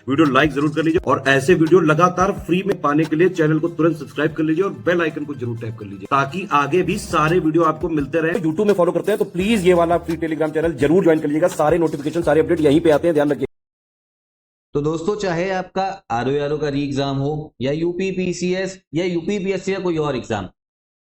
Video like जरूर कर लीजिए और ऐसे वीडियो लगातार फ्री में पाने के लिए चैनल को तुरंत सब्सक्राइब कर लीजिए और बेल आइकन को जरूर टैप कर लीजिए ताकि आगे भी सारे वीडियो आपको मिलते रहे। यूट्यूब में फॉलो करते हैं तो प्लीज ये वाला फ्री टेलीग्राम चैनल जरूर ज्वाइन कर लीजिएगा। सारे नोटिफिकेशन सारे अपडेट यहीं पे आते हैं, ध्यान रखिए। तो दोस्तों, चाहे आपका आरओ का री एग्जाम हो या यूपी पीसीएस या यूपी पीएससी या कोई और एग्जाम,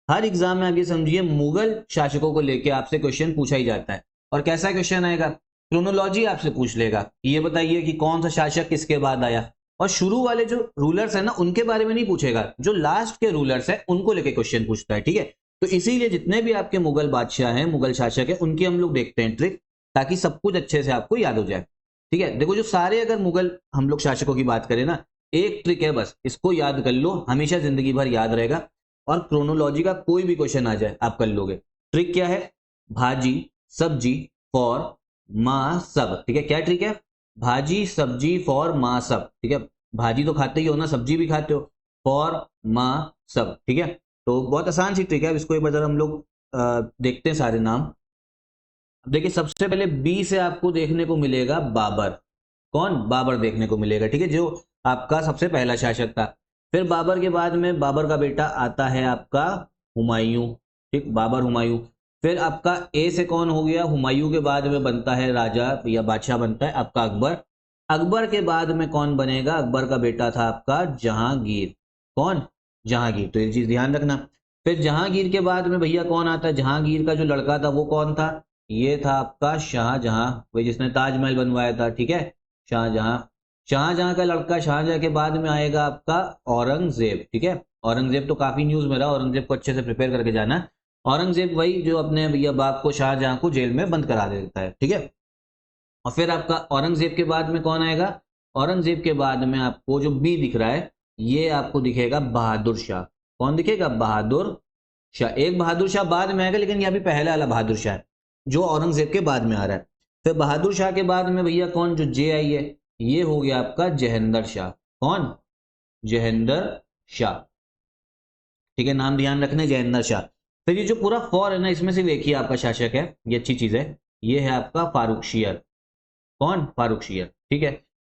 हर एग्जाम में आप ये समझिए मुगल शासकों को लेके आपसे क्वेश्चन पूछा ही जाता है। और कैसा क्वेश्चन आएगा? क्रोनोलॉजी आपसे पूछ लेगा, ये बताइए कि कौन सा शासक किसके बाद आया। और शुरू वाले जो रूलर्स है ना, उनके बारे में नहीं पूछेगा, जो लास्ट के रूलर्स है उनको लेके क्वेश्चन पूछता है। ठीक है, तो इसीलिए जितने भी आपके मुगल बादशाह हैं, मुगल शासक है, उनकी हम लोग देखते हैं ट्रिक, ताकि सब कुछ अच्छे से आपको याद हो जाए। ठीक है, देखो जो सारे अगर मुगल हम लोग शासकों की बात करें ना, एक ट्रिक है बस, इसको याद कर लो, हमेशा जिंदगी भर याद रहेगा। और क्रोनोलॉजी का कोई भी क्वेश्चन आ जाए आप कर लोगे। ट्रिक क्या है? भाजी सब्जी फॉर माँ सब। ठीक है, क्या ट्रिक है? भाजी सब्जी फॉर माँ सब। ठीक है, भाजी तो खाते ही हो ना, सब्जी भी खाते हो, फॉर माँ सब। ठीक है, तो बहुत आसान सी ट्रिक है। अब इसको एक बार जरा हम लोग देखते हैं सारे नाम। देखिए, सबसे पहले बी से आपको देखने को मिलेगा बाबर। कौन? बाबर देखने को मिलेगा। ठीक है, जो आपका सबसे पहला शासक था। फिर बाबर के बाद में बाबर का बेटा आता है आपका हुमायूं। ठीक, बाबर हुमायूं। फिर आपका ए से कौन हो गया? हुमायूं के बाद में बनता है राजा या बादशाह बनता है आपका अकबर। अकबर के बाद में कौन बनेगा? अकबर का बेटा था आपका जहांगीर। कौन? जहांगीर। तो ये चीज ध्यान रखना। फिर जहांगीर के बाद में भैया कौन आता है? जहांगीर का जो लड़का था वो कौन था? ये था आपका शाहजहां, वही जिसने ताजमहल बनवाया था। ठीक है, शाहजहां। शाहजहां का लड़का शाहजहां के बाद में आएगा आपका औरंगजेब। ठीक है, औरंगजेब तो काफी न्यूज में रहा, औरंगजेब को अच्छे से प्रिपेयर करके जाना। औरंगजेब वही जो अपने भैया बाप को शाहजहां को जेल में बंद करा देता है। ठीक है, और फिर आपका औरंगजेब के बाद में कौन आएगा? औरंगजेब के बाद में आपको जो बी दिख रहा है, ये आपको दिखेगा बहादुर शाह। कौन दिखेगा? बहादुर शाह। एक बहादुर शाह बाद में आएगा, लेकिन ये अभी पहला वाला बहादुर शाह है जो औरंगजेब के बाद में आ रहा है। फिर बहादुर शाह के बाद में भैया कौन? जो जे आई है, ये हो गया आपका जहेंद्र शाह। कौन? जहेंद्र शाह। ठीक है, नाम ध्यान रखना, जहेंद्र शाह। फिर ये जो पूरा फौर है ना, इसमें से देखिए आपका शासक है, ये अच्छी चीज है, ये है आपका फारुखशियर। कौन? फारुखशियर। ठीक है,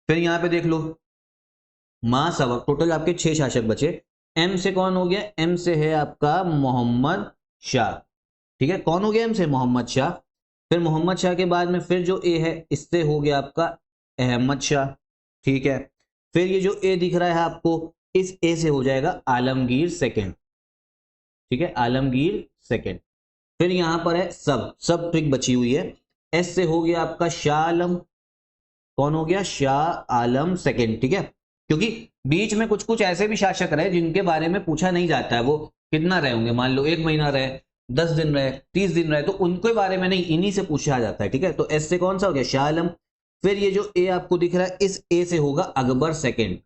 फिर यहां पे देख लो मां सबक, टोटल आपके 6 शासक बचे। एम से कौन हो गया? एम से है आपका मोहम्मद शाह। ठीक है, कौन हो गया एम से? मोहम्मद शाह। फिर मोहम्मद शाह के बाद में फिर जो ए है, इससे हो गया आपका अहमद शाह। ठीक है, फिर ये जो ए दिख रहा है आपको, इस ए से हो जाएगा आलमगीर सेकंड। ठीक है, आलमगीर सेकंड। फिर यहां पर है सब ट्रिक बची हुई है। एस से हो गया आपका शाह आलम। कौन हो गया? शाह आलम सेकंड। ठीक है, क्योंकि बीच में कुछ कुछ ऐसे भी शासक रहे जिनके बारे में पूछा नहीं जाता है, वो कितना रहे होंगे, मान लो 1 महीना रहे, 10 दिन रहे, 30 दिन रहे, तो उनके बारे में नहीं, इन्हीं से पूछा जाता है। ठीक है, तो एस से कौन सा हो गया? शाह आलम। फिर ये जो ए आपको दिख रहा है, इस ए से होगा अकबर सेकंड।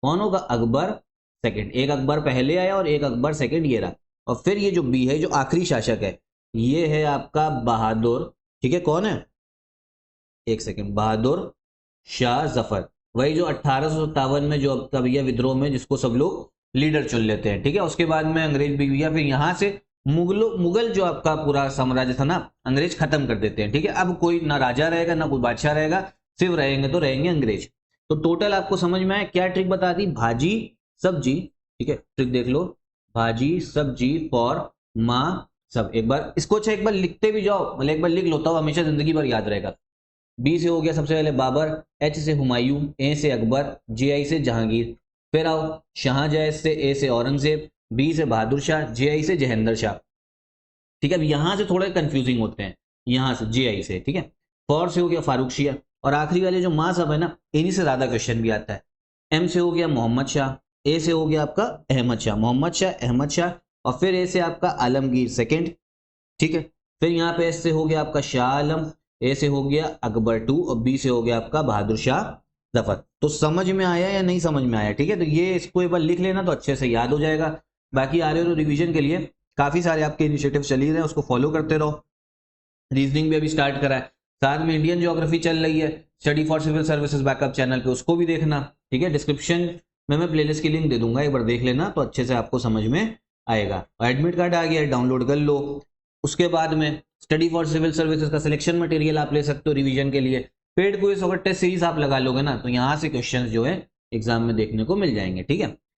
कौन होगा? अकबर सेकंड। एक अकबर पहले आया और एक अकबर सेकंड, ये रहा। और फिर ये जो बी है, जो आखिरी शासक है, ये है आपका बहादुर। ठीक है, कौन है? एक सेकंड, बहादुर शाह जफर, वही जो 1857 में जो आपका भैया विद्रोह में जिसको सब लोग लीडर चुन लेते हैं। ठीक है, उसके बाद में अंग्रेज भी भैया, फिर यहां से मुगल जो आपका पूरा साम्राज्य था ना, अंग्रेज खत्म कर देते हैं। ठीक है, अब कोई ना राजा रहेगा ना कोई बादशाह रहेगा, सिर्फ रहेंगे तो रहेंगे अंग्रेज। तो टोटल आपको समझ में आया क्या ट्रिक बता दी? भाजी सब्जी। ठीक है, ट्रिक देख लो, भाजी सब्जी फॉर माँ सब। एक बार इसको अच्छा एक बार लिखते भी जाओ, मतलब एक बार लिख लो, तब हमेशा जिंदगी भर याद रहेगा। बी से हो गया सबसे पहले बाबर, एच से हुमायूं, ए से अकबर, जे आई से जहांगीर। फिर आओ शाहजहां से, ए से औरंगजेब, बी से बहादुर शाह, जे आई से जहेंद्र शाह। ठीक है, अब यहां से थोड़े कंफ्यूजिंग होते हैं, यहां से जे आई से। ठीक है, फौर से हो गया फारुखशिया, और आखिरी वाले जो मां सब है ना, इन्हीं से ज्यादा क्वेश्चन भी आता है। एम से हो गया मोहम्मद शाह, ए से हो गया आपका अहमद शाह, मोहम्मद शाह, अहमद शाह, और फिर ए से आपका आलमगीर सेकंड। ठीक है, फिर यहाँ पे एस से हो गया आपका शाह आलम, ए से हो गया अकबर टू, और बी से हो गया आपका बहादुर शाह जफर। तो समझ में आया या नहीं समझ में आया? ठीक है, तो ये इसको एक बार लिख लेना तो अच्छे से याद हो जाएगा। बाकी आ रहे हो रिवीजन के लिए काफी सारे आपके इनिशिएटिव चल ही रहे हैं, उसको फॉलो करते रहो। रीजनिंग भी अभी स्टार्ट करा है, साथ में इंडियन ज्योग्राफी चल रही है, study for civil services backup channel पे, उसको भी देखना। ठीक है, डिस्क्रिप्शन में मैं प्लेलिस्ट की लिंक दे दूंगा, एक बार देख लेना तो अच्छे से आपको समझ में आएगा। और एडमिट कार्ड आ गया है, डाउनलोड कर लो। उसके बाद में स्टडी फॉर सिविल सर्विसेज का सिलेक्शन मटेरियल आप ले सकते हो रिवीजन के लिए, पेड क्विज और टेस्ट सीरीज आप लगा लोगे ना, तो यहाँ से क्वेश्चंस जो है एग्जाम में देखने को मिल जाएंगे। ठीक है,